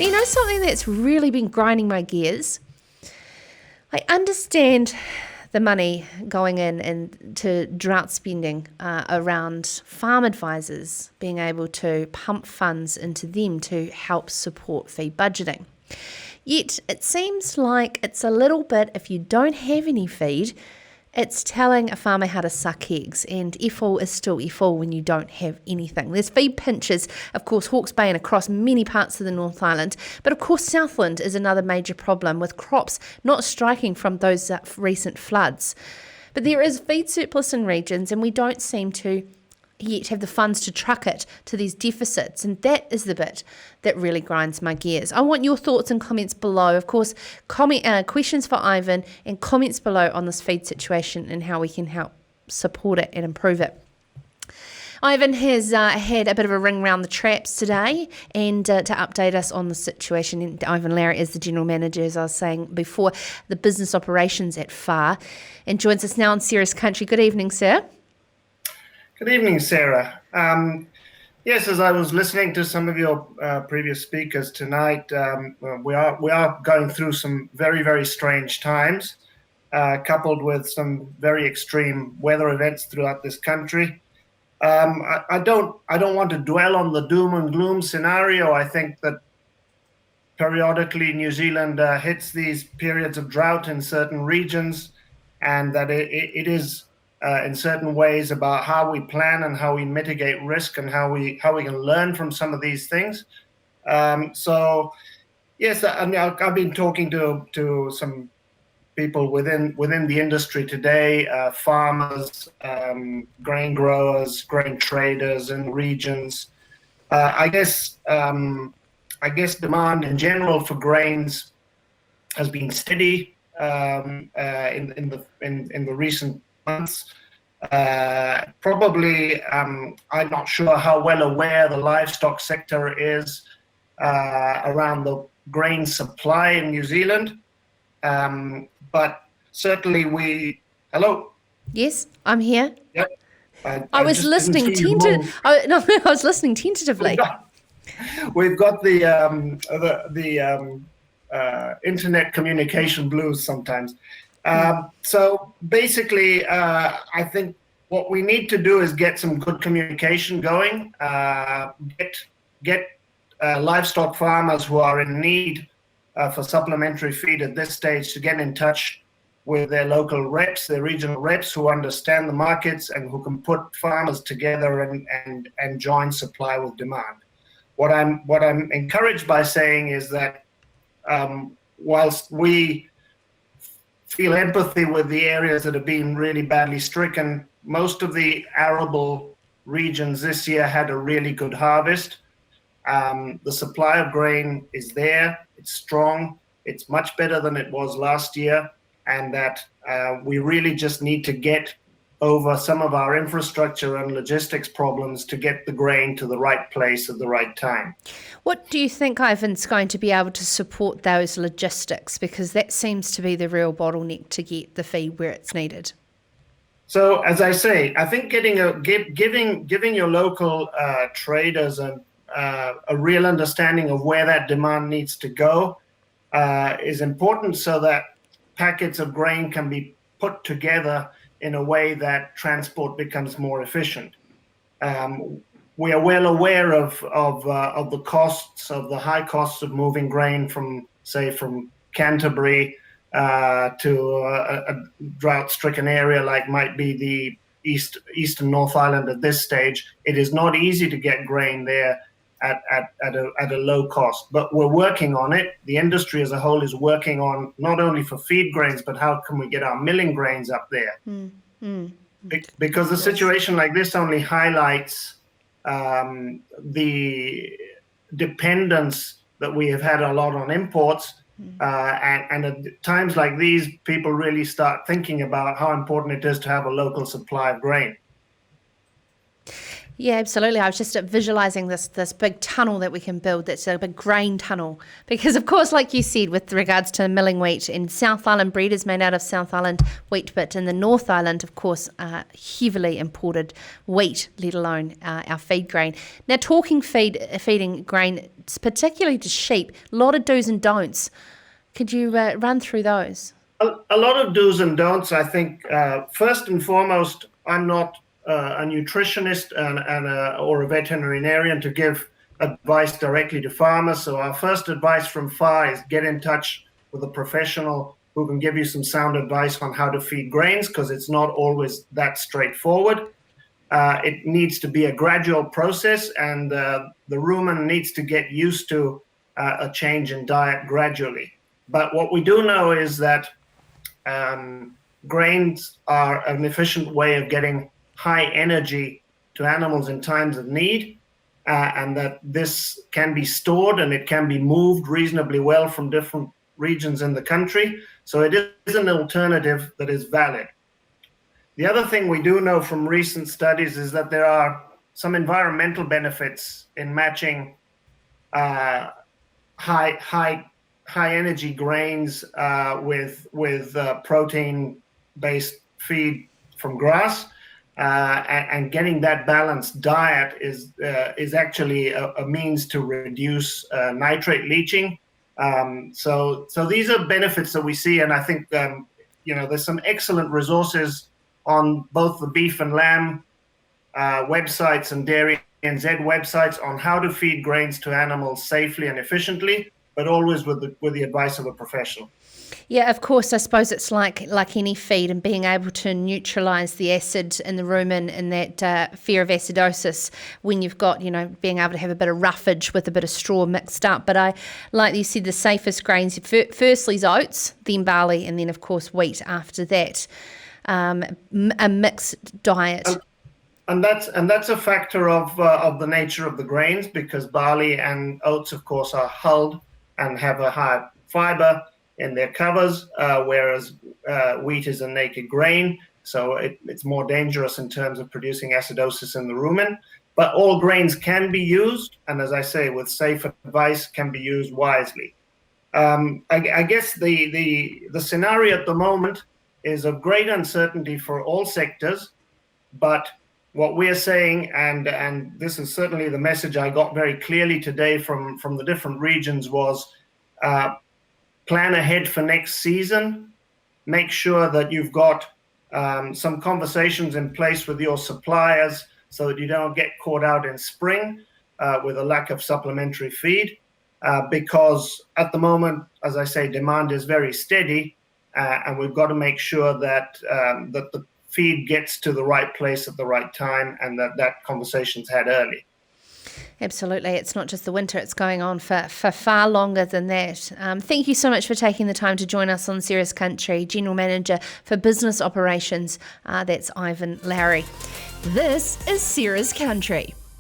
But you know something that's really been grinding my gears? I understand the money going in and to drought spending around farm advisors being able to pump funds into them to help support feed budgeting. Yet it seems like it's a little bit, if you don't have any feed, it's telling a farmer how to suck eggs, and EFL is still EFL when you don't have anything. There's feed pinches, of course, Hawke's Bay and across many parts of the North Island, but of course Southland is another major problem with crops not striking from those recent floods. But there is feed surplus in regions, and we don't seem to yet have the funds to truck it to these deficits, and that is the bit that really grinds my gears. I want your thoughts and comments below. Of course, questions for Ivan and comments below on this feed situation and how we can help support it and improve it. Ivan has had a bit of a ring round the traps today and to update us on the situation. And Ivan Lawrie is the General Manager, as I was saying before, the business operations at FAR, and joins us now on Sarah's Country. Good evening, sir. Good evening, Sarah. Yes, as I was listening to some of your previous speakers tonight, we are going through some very, very strange times, coupled with some very extreme weather events throughout this country. I don't want to dwell on the doom and gloom scenario. I think that periodically New Zealand hits these periods of drought in certain regions, and that it is in certain ways about how we plan and how we mitigate risk and how we can learn from some of these things. So yes, I mean, I've been talking to some people within the industry today, farmers, grain growers, grain traders in regions. I guess demand in general for grains has been steady in the recent months. Probably, I'm not sure how well aware the livestock sector is around the grain supply in New Zealand, but certainly Hello. Yes, I'm here. Yep. I was listening tentatively. I was listening tentatively. We've got the internet communication blues sometimes. So basically, I think what we need to do is get some good communication going, get livestock farmers who are in need for supplementary feed at this stage to get in touch with their local reps, their regional reps who understand the markets and who can put farmers together and join supply with demand. What I'm encouraged by saying is that whilst we feel empathy with the areas that have been really badly stricken, most of the arable regions this year had a really good harvest. The supply of grain is there, it's strong, it's much better than it was last year, and that we really just need to get over some of our infrastructure and logistics problems to get the grain to the right place at the right time. What do you think, Ivan's going to be able to support those logistics? Because that seems to be the real bottleneck to get the feed where it's needed. So, as I say, I think giving your local traders a real understanding of where that demand needs to go is important, so that packets of grain can be put together in a way that transport becomes more efficient. We are well aware of the costs, of the high costs of moving grain from Canterbury to a drought-stricken area like might be the eastern North Island at this stage. It is not easy to get grain there at a low cost, but we're working on it. The industry as a whole is working on not only for feed grains, but how can we get our milling grains up there? Because a situation like this only highlights the dependence that we have had a lot on imports, and at times like these, people really start thinking about how important it is to have a local supply of grain. Yeah, absolutely. I was just visualizing this big tunnel that we can build. That's a big grain tunnel. Because, of course, like you said, with regards to milling wheat, in South Island, bread is made out of South Island wheat, but in the North Island, of course, heavily imported wheat, let alone our feed grain. Now, talking feeding grain, particularly to sheep, a lot of do's and don'ts. Could you run through those? A lot of do's and don'ts. I think first and foremost, I'm not a nutritionist or a veterinarian to give advice directly to farmers. So our first advice from far is get in touch with a professional who can give you some sound advice on how to feed grains, because it's not always that straightforward. It needs to be a gradual process, and the rumen needs to get used to a change in diet gradually. But what we do know is that grains are an efficient way of getting high energy to animals in times of need, and that this can be stored and it can be moved reasonably well from different regions in the country. So it is an alternative that is valid. The other thing we do know from recent studies is that there are some environmental benefits in matching high energy grains with protein-based feed from grass, and getting that balanced diet is actually a means to reduce nitrate leaching. So these are benefits that we see, and I think there's some excellent resources on both the beef and lamb websites and dairy NZ websites on how to feed grains to animals safely and efficiently, but always with the advice of a professional. Yeah, of course. I suppose it's like any feed, and being able to neutralise the acid in the rumen and that fear of acidosis when you've got, being able to have a bit of roughage with a bit of straw mixed up. But I, like you said, the safest grains, firstly is oats, then barley, and then, of course, wheat after that. A mixed diet. And that's a factor of the nature of the grains, because barley and oats, of course, are hulled and have a high fiber in their covers, whereas wheat is a naked grain, so it's more dangerous in terms of producing acidosis in the rumen. But all grains can be used, and as I say, with safe advice, can be used wisely. I guess the scenario at the moment is of great uncertainty for all sectors, but what we're saying, and this is certainly the message I got very clearly today from the different regions, was plan ahead for next season. Make sure that you've got some conversations in place with your suppliers so that you don't get caught out in spring with a lack of supplementary feed, because at the moment, as I say, demand is very steady, and we've got to make sure that the feed gets to the right place at the right time, and that conversation's had early. Absolutely. It's not just the winter, it's going on for far longer than that. Thank you so much for taking the time to join us on Ceres Country. General Manager for Business Operations, that's Ivan Lawrie. This is Ceres Country.